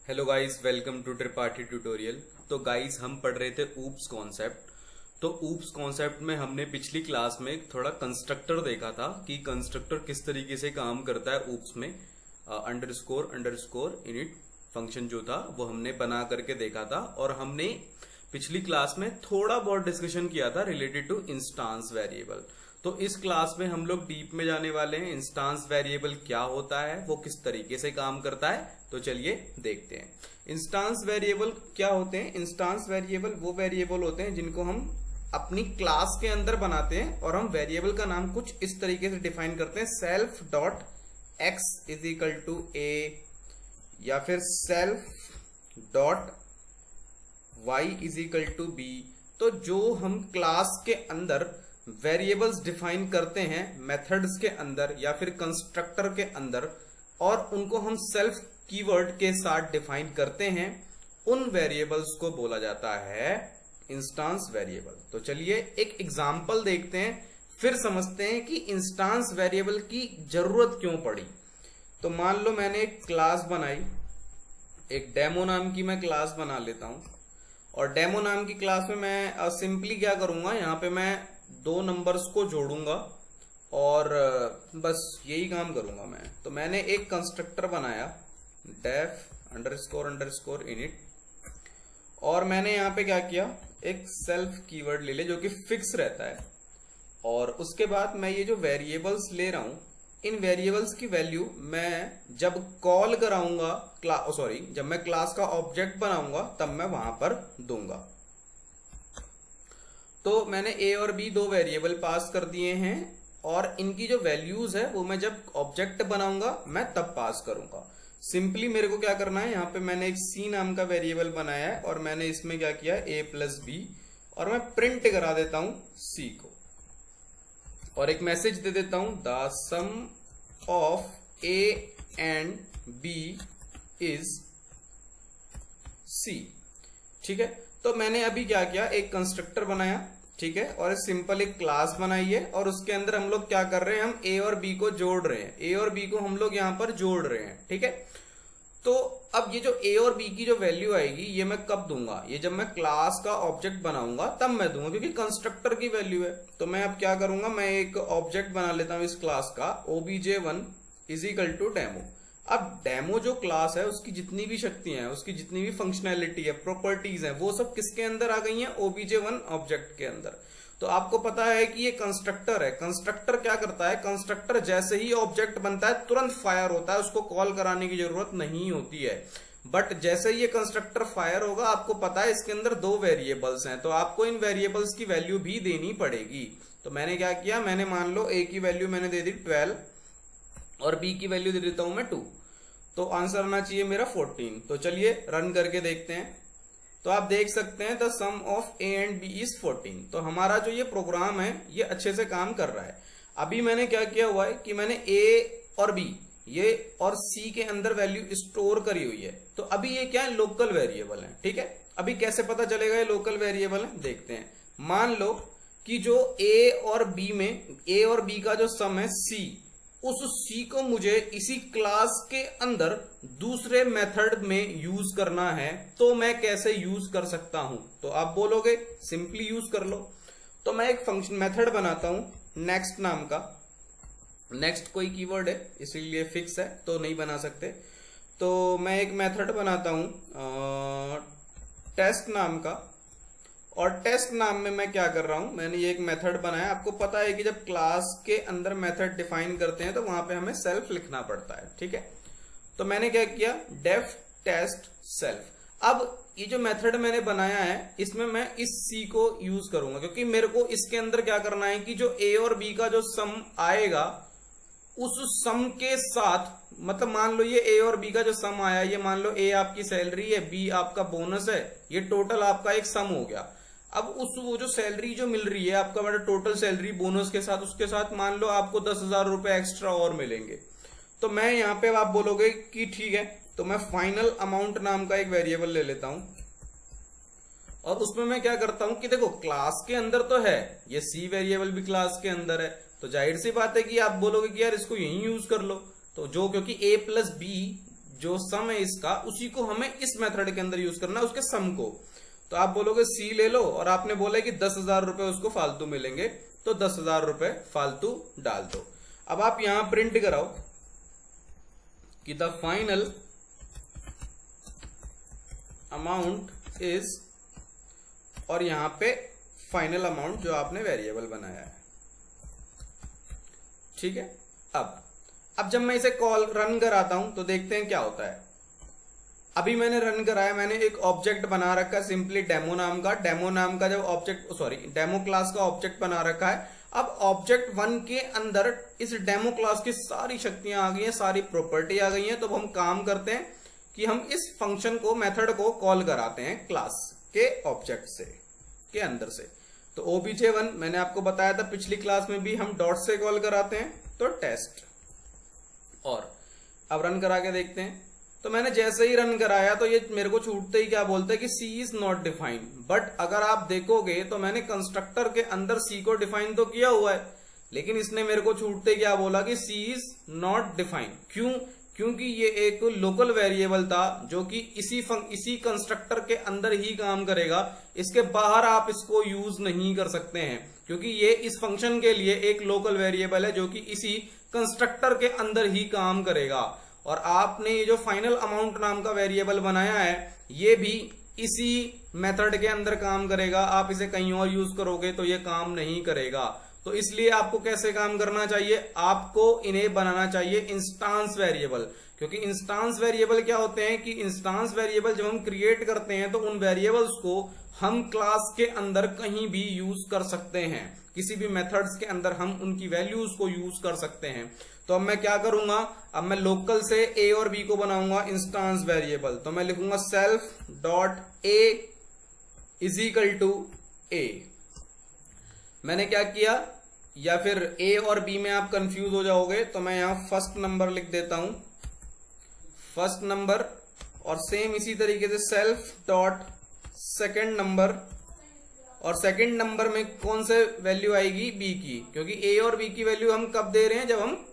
Hello guys, welcome to Tripathi tutorial. तो guys, हम पढ़ रहे थे ऊप्स कॉन्सेप्ट। तो ऊप्स कॉन्सेप्ट में हमने पिछली क्लास में थोड़ा कंस्ट्रक्टर देखा था कि कंस्ट्रक्टर किस तरीके से काम करता है ऊप्स में। अंडरस्कोर अंडरस्कोर इनिट फंक्शन जो था वो हमने बना करके देखा था, और हमने पिछली क्लास में थोड़ा बहुत डिस्कशन किया था रिलेटेड टू इंस्टांस वेरिएबल। तो इस क्लास में हम लोग डीप में जाने वाले हैं। इंस्टांस वेरिएबल क्या होता है, वो किस तरीके से काम करता है, तो चलिए देखते हैं। इंस्टांस वेरिएबल क्या होते हैं। इंस्टांस वेरिएबल वो वेरिएबल होते हैं जिनको हम अपनी क्लास के अंदर बनाते हैं, और हम वेरिएबल का नाम कुछ इस तरीके से डिफाइन करते हैं, self dot x is equal to a, या फिर self dot y is equal to b. तो जो हम क्लास के अंदर वेरिएबल्स डिफाइन करते हैं मेथड्स के अंदर या फिर कंस्ट्रक्टर के अंदर, और उनको हम सेल्फ कीवर्ड के साथ डिफाइन करते हैं, उन वेरिएबल्स को बोला जाता है इंस्टांस वेरिएबल। तो चलिए एक एग्जांपल देखते हैं, फिर समझते हैं कि इंस्टांस वेरिएबल की जरूरत क्यों पड़ी। तो मान लो मैंने एक क्लास बनाई, एक डेमो नाम की मैं क्लास बना लेता हूं, और डेमो नाम की क्लास में मैं सिंपली क्या करूंगा, यहां पे मैं दो नंबर्स को जोड़ूंगा और बस यही काम करूंगा मैं। तो मैंने एक कंस्ट्रक्टर बनाया डेफ अंडरस्कोर अंडरस्कोर इनिट, और मैंने यहां पे क्या किया, एक सेल्फ कीवर्ड ले ले जो कि फिक्स रहता है, और उसके बाद मैं ये जो वेरिएबल्स ले रहा हूं, इन वेरिएबल्स की वैल्यू मैं जब कॉल कराऊंगा जब मैं क्लास का ऑब्जेक्ट बनाऊंगा तब मैं वहां पर दूंगा। तो मैंने ए और बी दो वेरिएबल पास कर दिए हैं, और इनकी जो वैल्यूज है वो मैं जब ऑब्जेक्ट बनाऊंगा मैं तब पास करूंगा। सिंपली मेरे को क्या करना है, यहाँ पे मैंने एक सी नाम का वेरिएबल बनाया है, और मैंने इसमें क्या किया, ए प्लस बी, और मैं प्रिंट करा देता हूं सी को, और एक मैसेज दे देता हूं the sum of A and B is C. ठीक है, तो मैंने अभी क्या किया, एक कंस्ट्रक्टर बनाया, ठीक है, और सिंपल एक क्लास बनाई है, और उसके अंदर हम लोग क्या कर रहे हैं, हम ए और बी को जोड़ रहे हैं, ए और बी को हम लोग यहां पर जोड़ रहे हैं। ठीक है, तो अब ये जो ए और बी की जो वैल्यू आएगी ये मैं कब दूंगा, ये जब मैं क्लास का ऑब्जेक्ट बनाऊंगा तब मैं दूंगा, क्योंकि कंस्ट्रक्टर की वैल्यू है। तो मैं अब क्या करूंगा, मैं एक ऑब्जेक्ट बना लेता हूं इस क्लास का, obj1 is equal to demo. अब डेमो जो क्लास है उसकी जितनी भी शक्तियां हैं, उसकी जितनी भी फंक्शनैलिटी है, प्रॉपर्टीज है, वो सब किसके अंदर आ गई हैं, obj1 ऑब्जेक्ट के अंदर। तो आपको पता है कि ये कंस्ट्रक्टर है। कंस्ट्रक्टर क्या करता है, कंस्ट्रक्टर जैसे ही ऑब्जेक्ट बनता है तुरंत फायर होता है, उसको कॉल कराने की जरूरत नहीं होती है। बट जैसे ही ये कंस्ट्रक्टर फायर होगा, आपको पता है इसके अंदर दो वेरिएबल्स हैं, तो आपको इन वेरिएबल्स की वैल्यू भी देनी पड़ेगी। तो मैंने क्या किया, मैंने मान लो ए की वैल्यू मैंने दे दी 12, और बी की वैल्यू दे देता हूं मैं 2। तो आंसर आना चाहिए मेरा 14। तो चलिए रन करके देखते हैं। तो आप देख सकते हैं the sum of A and B is 14। तो हमारा जो ये प्रोग्राम है ये अच्छे से काम कर रहा है। अभी मैंने क्या किया हुआ है कि मैंने ए और बी ये और सी के अंदर वैल्यू स्टोर करी हुई है। तो अभी ये क्या है, लोकल वेरिएबल है। ठीक है, अभी कैसे पता चलेगा ये लोकल वेरिएबल है, देखते हैं। मान लो कि जो ए और बी में, ए और बी का जो सम है सी, उस सी को मुझे इसी क्लास के अंदर दूसरे मेथड में यूज करना है, तो मैं कैसे यूज कर सकता हूं। तो आप बोलोगे सिंपली यूज कर लो। तो मैं एक फंक्शन मेथड बनाता हूं नेक्स्ट नाम का। नेक्स्ट कोई कीवर्ड है इसीलिए फिक्स है, तो नहीं बना सकते। तो मैं एक मेथड बनाता हूं टेस्ट नाम का, और टेस्ट नाम में मैं क्या कर रहा हूं, मैंने ये एक मेथड बनाया। आपको पता है कि जब क्लास के अंदर मेथड डिफाइन करते हैं तो वहां पे हमें सेल्फ लिखना पड़ता है। ठीक है, तो मैंने क्या किया, डेफ टेस्ट सेल्फ। अब ये जो मेथड मैंने बनाया है इसमें मैं इस सी को यूज करूंगा, क्योंकि मेरे को इसके अंदर क्या करना है कि जो ए और बी का जो सम आएगा उस सम के साथ, मतलब मान लो ये ए और बी का जो सम आया, ये मान लो ए आपकी सैलरी है, बी आपका बोनस है, ये टोटल आपका एक सम हो गया। अब वो जो सैलरी जो मिल रही है आपका, मतलब टोटल सैलरी बोनस के साथ, उसके साथ मान लो आपको 10,000 रुपए एक्स्ट्रा और मिलेंगे। तो मैं यहाँ पे आप बोलोगे कि ठीक है, तो मैं फाइनल अमाउंट नाम का एक वेरिएबल ले लेता हूं, और उसमें मैं क्या करता हूं कि देखो क्लास के अंदर तो है, ये सी वेरिएबल भी क्लास के अंदर है, तो जाहिर सी बात है कि आप बोलोगे कि यार इसको यही यूज कर लो। तो जो, क्योंकि ए प्लस बी जो सम है इसका, उसी को हमें इस मेथड के अंदर यूज करना है, उसके सम को। तो आप बोलोगे सी ले लो, और आपने बोला कि 10,000 रुपए उसको फालतू मिलेंगे, तो 10,000 रुपए फालतू डाल दो। अब आप यहां प्रिंट कराओ कि द फाइनल अमाउंट इज, और यहां पे फाइनल अमाउंट जो आपने वेरिएबल बनाया है, ठीक है। अब जब मैं इसे कॉल रन कराता हूं तो देखते हैं क्या होता है। अभी मैंने रन कराया, मैंने एक ऑब्जेक्ट बना रखा है सिंपली डेमो नाम का। डेमो नाम का जब ऑब्जेक्ट, सॉरी डेमो क्लास का ऑब्जेक्ट बना रखा है। अब ऑब्जेक्ट 1 के अंदर इस डेमो क्लास की सारी शक्तियां आ गई हैं, सारी प्रॉपर्टी आ गई हैं। तो हम काम करते हैं कि हम इस फंक्शन को, मेथड को कॉल कराते हैं क्लास के ऑब्जेक्ट से, के अंदर से। तो obj1 मैंने आपको बताया था पिछली क्लास में भी, हम डॉट से कॉल कराते हैं, तो टेस्ट। और अब रन करा के देखते हैं। तो मैंने जैसे ही रन कराया तो ये मेरे को छूटते ही क्या बोलते हैं कि सी इज नॉट डिफाइंड। बट अगर आप देखोगे तो मैंने कंस्ट्रक्टर के अंदर सी को डिफाइन तो किया हुआ है, लेकिन इसने मेरे को छूटते क्या बोला कि सी इज नॉट डिफाइंड। क्यों? क्योंकि ये एक लोकल वेरिएबल था जो कि इसी कंस्ट्रक्टर के अंदर ही काम करेगा। इसके बाहर आप इसको यूज नहीं कर सकते हैं, क्योंकि ये इस फंक्शन के लिए एक लोकल वेरिएबल है जो कि इसी कंस्ट्रक्टर के अंदर ही काम करेगा। और आपने ये जो फाइनल अमाउंट नाम का वेरिएबल बनाया है, ये भी इसी मेथड के अंदर काम करेगा। आप इसे कहीं और यूज करोगे तो ये काम नहीं करेगा। तो इसलिए आपको कैसे काम करना चाहिए? आपको इन्हें बनाना चाहिए इंस्टांस वेरिएबल। क्योंकि इंस्टांस वेरिएबल क्या होते हैं कि इंस्टांस वेरिएबल जब हम क्रिएट करते हैं तो उन वेरिएबल्स को हम क्लास के अंदर कहीं भी यूज कर सकते हैं। किसी भी मेथड्स के अंदर हम उनकी वैल्यूज को यूज कर सकते हैं। तो अब मैं क्या करूंगा, अब मैं लोकल से ए और बी को बनाऊंगा इंस्टांस वेरिएबल। तो मैं लिखूंगा self dot a is equal to a. मैंने क्या किया, या फिर ए और बी में आप कंफ्यूज हो जाओगे तो मैं यहां फर्स्ट नंबर लिख देता हूं, फर्स्ट नंबर। और सेम इसी तरीके से सेल्फ डॉट सेकेंड नंबर, और सेकेंड नंबर में कौन से वैल्यू आएगी? बी की, क्योंकि ए और बी की वैल्यू हम कब दे रहे हैं? जब हम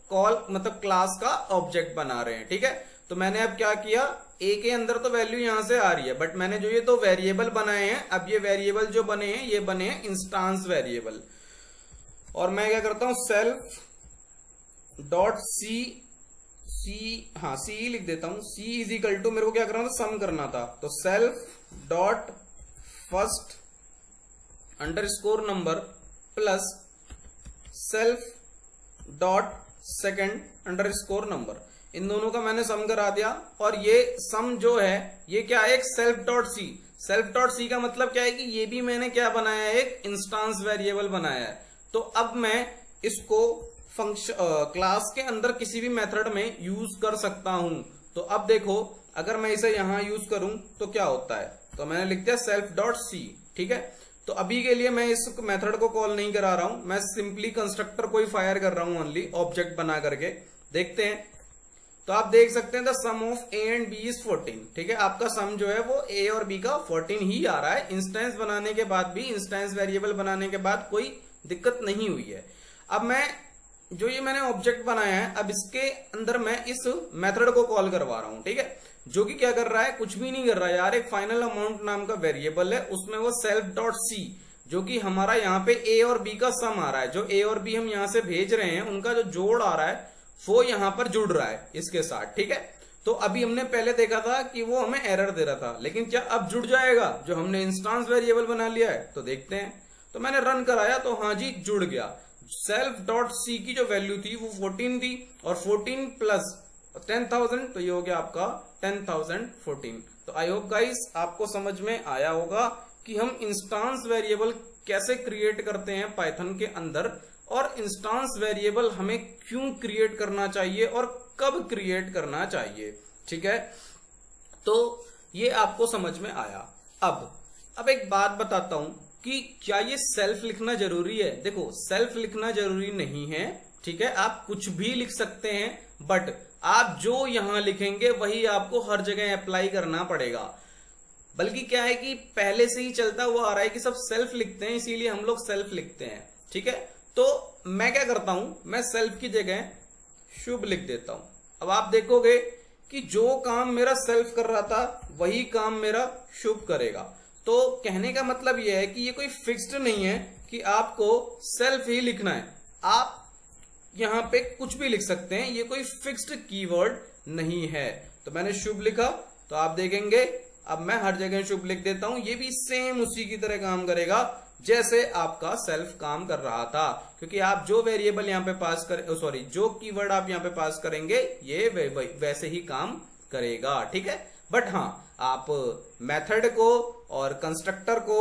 कॉल मतलब क्लास का ऑब्जेक्ट बना रहे हैं, ठीक है। तो मैंने अब क्या किया, ए के अंदर तो वैल्यू यहां से आ रही है, बट मैंने जो ये दो वेरिएबल बनाए हैं, अब ये वेरिएबल जो बने हैं ये बने हैं इंस्टांस वेरिएबल। और मैं क्या करता हूं, सेल्फ डॉट सी लिख देता हूं। सी इज इक्वल टू, मेरे को क्या करना था? सम करना था। तो self dot first underscore number plus self dot second underscore number, इन दोनों का मैंने सम करा दिया। और ये सम जो है ये क्या है? एक self dot c. Self dot c का मतलब क्या है कि ये भी मैंने क्या बनाया है? एक इंस्टांस वेरिएबल बनाया है। तो अब मैं इसको फंक्शन क्लास के अंदर किसी भी मेथड में यूज कर सकता हूं। तो अब देखो, अगर मैं इसे यहां यूज करूं तो क्या होता है? तो मैंने लिख दिया सेल्फ डॉट सी, ठीक है। तो अभी के लिए मैं इस मेथड को कॉल नहीं करा रहा हूं, मैं सिंपली कंस्ट्रक्टर को ही फायर कर रहा हूं ओनली, ऑब्जेक्ट बना करके। देखते हैं, तो आप देख सकते हैं the sum of A and B is 14, ठीक है। आपका सम जो है वो ए और बी का 14 ही आ रहा है। इंस्टेंस बनाने के बाद भी, इंस्टेंस वेरिएबल बनाने के बाद कोई दिक्कत नहीं हुई है। अब मैं जो ये मैंने ऑब्जेक्ट बनाया है, अब इसके अंदर मैं इस मेथड को कॉल करवा रहा हूं, ठीक है। जो कि क्या कर रहा है? कुछ भी नहीं कर रहा है यार। एक फाइनल अमाउंट नाम का वेरिएबल है, उसमें वो सेल्फ डॉट सी, जो कि हमारा यहाँ पे ए और बी का सम आ रहा है। जो ए और बी हम यहाँ से भेज रहे हैं, उनका जो जोड़ आ रहा है वो यहाँ पर जुड़ रहा है इसके साथ, ठीक है। तो अभी हमने पहले देखा था कि वो हमें एरर दे रहा था, लेकिन क्या अब जुड़ जाएगा जो हमने इंस्टांस वेरिएबल बना लिया है? तो देखते हैं। तो मैंने रन कराया तो हाँ जी, जुड़ गया। सेल्फ डॉट सी की जो वैल्यू थी वो 14 थी, और 14 प्लस 10,000, तो ये हो गया आपका 10,014। तो आई होप गाइस आपको समझ में आया होगा कि हम इंस्टांस वेरिएबल कैसे क्रिएट करते हैं पाइथन के अंदर, और इंस्टांस वेरिएबल हमें क्यों क्रिएट करना चाहिए और कब क्रिएट करना चाहिए, ठीक है। तो ये आपको समझ में आया। अब एक बात बताता हूं कि क्या ये सेल्फ लिखना जरूरी है? देखो, सेल्फ लिखना जरूरी नहीं है, ठीक है। आप कुछ भी लिख सकते हैं, बट आप जो यहां लिखेंगे वही आपको हर जगह अप्लाई करना पड़ेगा। बल्कि क्या है कि पहले से ही चलता हुआ आ रहा है कि सब सेल्फ लिखते हैं, इसीलिए हम लोग सेल्फ लिखते हैं, ठीक है। तो मैं क्या करता हूं, मैं सेल्फ की जगह शुभ लिख देता हूं। अब आप देखोगे कि जो काम मेरा सेल्फ कर रहा था वही काम मेरा शुभ करेगा। तो कहने का मतलब यह है कि ये कोई फिक्स्ड नहीं है कि आपको सेल्फ ही लिखना है, आप यहां पे कुछ भी लिख सकते हैं, ये कोई फिक्स्ड कीवर्ड नहीं है। तो मैंने शुभ लिखा, तो आप देखेंगे अब मैं हर जगह शुभ लिख देता हूं, ये भी सेम उसी की तरह काम करेगा जैसे आपका सेल्फ काम कर रहा था, क्योंकि आप जो वेरिएबल यहां पे पास कर जो कीवर्ड आप यहां पे पास करेंगे ये वैसे ही काम करेगा, ठीक है। बट हाँ, आप मेथड को और कंस्ट्रक्टर को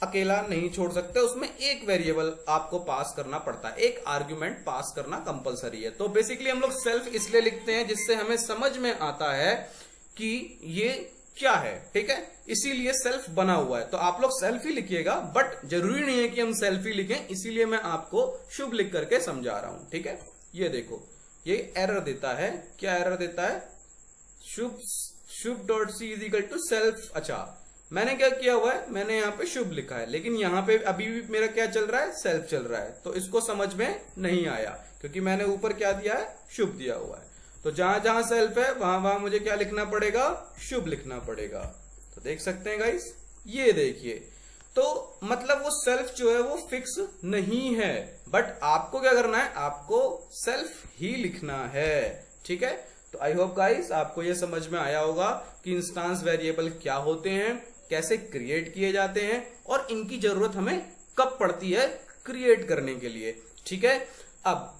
अकेला नहीं छोड़ सकते, उसमें एक वेरिएबल आपको पास करना पड़ता है, एक आर्ग्यूमेंट पास करना कंपलसरी है। तो बेसिकली हम लोग सेल्फ इसलिए लिखते हैं जिससे हमें समझ में आता है कि ये क्या है, ठीक है, इसीलिए सेल्फ बना हुआ है। तो आप लोग सेल्फ ही लिखिएगा, बट जरूरी नहीं है कि हम सेल्फ ही लिखें, इसीलिए मैं आपको शुभ लिख करके समझा रहा हूं, ठीक है। ये देखो, ये एरर देता है, क्या एरर देता है, शुभ dot c is equal to self. अच्छा, मैंने क्या किया हुआ है, मैंने यहाँ पे शुभ लिखा है, लेकिन यहाँ पे अभी भी मेरा क्या चल रहा है, सेल्फ चल रहा है, तो इसको समझ में नहीं आया क्योंकि मैंने ऊपर क्या दिया है, शुभ दिया हुआ है। तो जहां जहां सेल्फ है वहां वहां मुझे क्या लिखना पड़ेगा, शुभ लिखना पड़ेगा। तो देख सकते हैं गाइस, ये देखिए, तो मतलब वो सेल्फ जो है वो फिक्स नहीं है, बट आपको क्या करना है, आपको सेल्फ ही लिखना है, ठीक है। तो आई होप गाइस आपको ये समझ में आया होगा कि इंस्टांस वेरिएबल क्या होते हैं, कैसे क्रिएट किए जाते हैं और इनकी जरूरत हमें कब पड़ती है क्रिएट करने के लिए, ठीक है। अब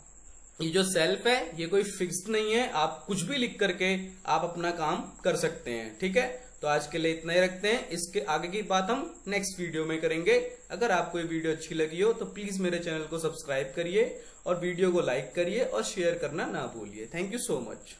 ये जो सेल्फ है ये कोई फिक्स्ड नहीं है, आप कुछ भी लिख करके आप अपना काम कर सकते हैं, ठीक है। तो आज के लिए इतना ही रखते हैं, इसके आगे की बात हम नेक्स्ट वीडियो में करेंगे। अगर आपको ये वीडियो अच्छी लगी हो तो प्लीज मेरे चैनल को सब्सक्राइब करिए और वीडियो को लाइक करिए और शेयर करना ना भूलिए। Thank you so much.